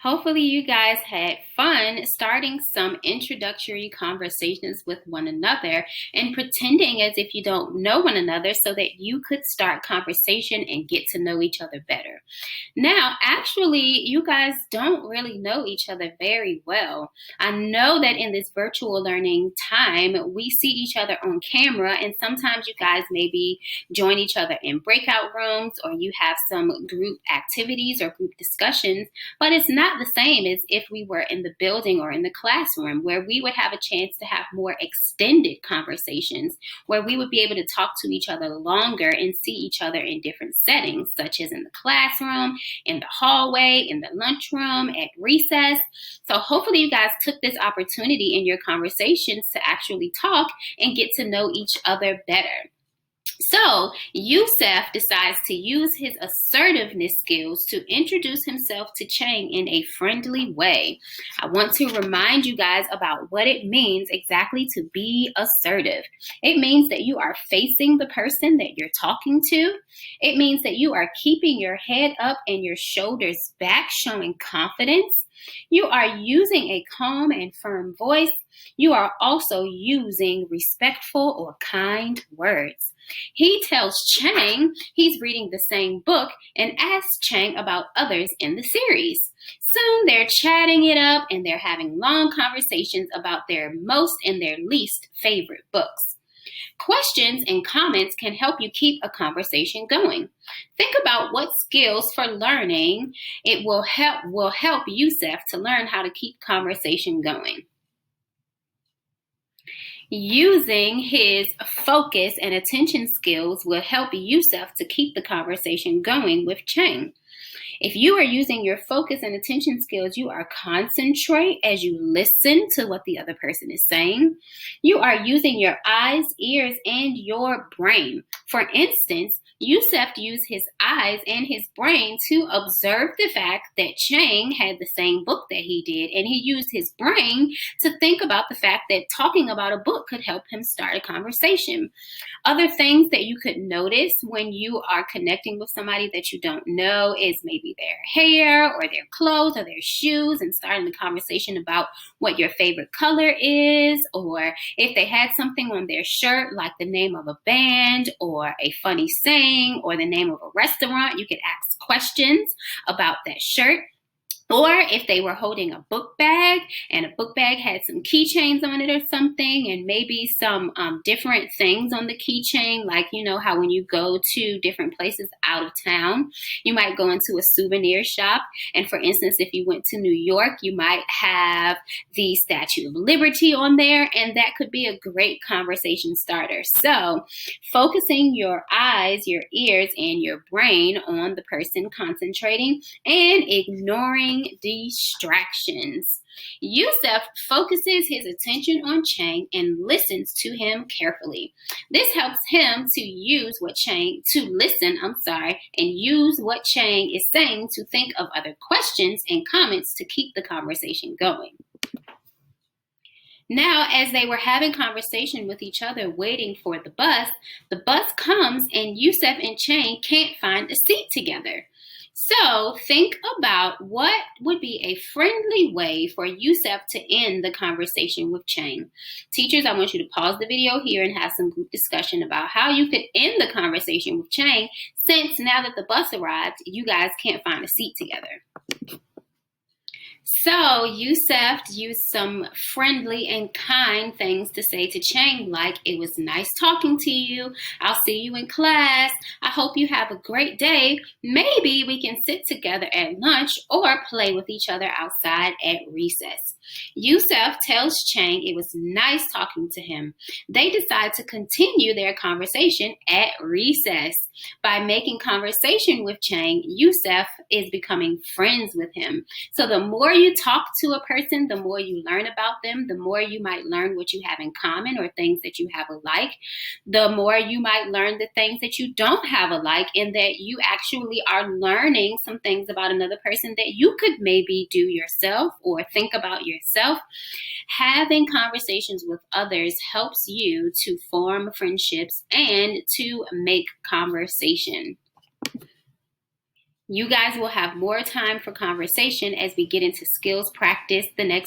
Hopefully, you guys had fun starting some introductory conversations with one another and pretending as if you don't know one another so that you could start conversation and get to know each other better. Now, actually, you guys don't really know each other very well. I know that in this virtual learning time, we see each other on camera, and sometimes you guys maybe join each other in breakout rooms or you have some group activities or group discussions, but it's not the same as if we were in the building or in the classroom where we would have a chance to have more extended conversations, where we would be able to talk to each other longer and see each other in different settings, such as in the classroom, in the hallway, in the lunchroom, at recess. So hopefully you guys took this opportunity in your conversations to actually talk and get to know each other better. So Yusef decides to use his assertiveness skills to introduce himself to Chang in a friendly way. I want to remind you guys about what it means exactly to be assertive. It means that you are facing the person that you're talking to. It means that you are keeping your head up and your shoulders back, showing confidence. You are using a calm and firm voice. You are also using respectful or kind words. He tells Chang he's reading the same book and asks Chang about others in the series. Soon they're chatting it up and they're having long conversations about their most and their least favorite books. Questions and comments can help you keep a conversation going. Think about what skills for learning it will help Yusef to learn how to keep conversation going. Using his focus and attention skills will help Yusef to keep the conversation going with Chang. If you are using your focus and attention skills, you are concentrate as you listen to what the other person is saying. You are using your eyes, ears, and your brain. For instance, Yusef used his eyes and his brain to observe the fact that Chang had the same book that he did, and he used his brain to think about the fact that talking about a book could help him start a conversation. Other things that you could notice when you are connecting with somebody that you don't know is maybe their hair or their clothes or their shoes, and starting the conversation about what your favorite color is, or if they had something on their shirt like the name of a band or a funny saying or the name of a restaurant. You could ask questions about that shirt. Or if they were holding a book bag and a book bag had some keychains on it or something, and maybe some different things on the keychain, like you know how when you go to different places out of town, you might go into a souvenir shop. And for instance, if you went to New York, you might have the Statue of Liberty on there, and that could be a great conversation starter. So focusing your eyes, your ears, and your brain on the person concentrating and ignoring distractions. Yusef focuses his attention on Chang and listens to him carefully. This helps him to listen, and use what Chang is saying to think of other questions and comments to keep the conversation going. Now, as they were having conversation with each other, waiting for the bus comes and Yusef and Chang can't find a seat together. So think about what would be a friendly way for Yusef to end the conversation with Chang. Teachers, I want you to pause the video here and have some group discussion about how you could end the conversation with Chang, since now that the bus arrived, you guys can't find a seat together. So Yusef used some friendly and kind things to say to Chang, like, "It was nice talking to you. I'll see you in class. I hope you have a great day. Maybe we can sit together at lunch or play with each other outside at recess." Yusef tells Chang it was nice talking to him. They decide to continue their conversation at recess. By making conversation with Chang, Yusef is becoming friends with him. So the more you talk to a person, the more you learn about them, the more you might learn what you have in common or things that you have alike, the more you might learn the things that you don't have alike, and that you actually are learning some things about another person that you could maybe do yourself or think about yourself. Having conversations with others helps you to form friendships and to make conversation. You guys will have more time for conversation as we get into skills practice the next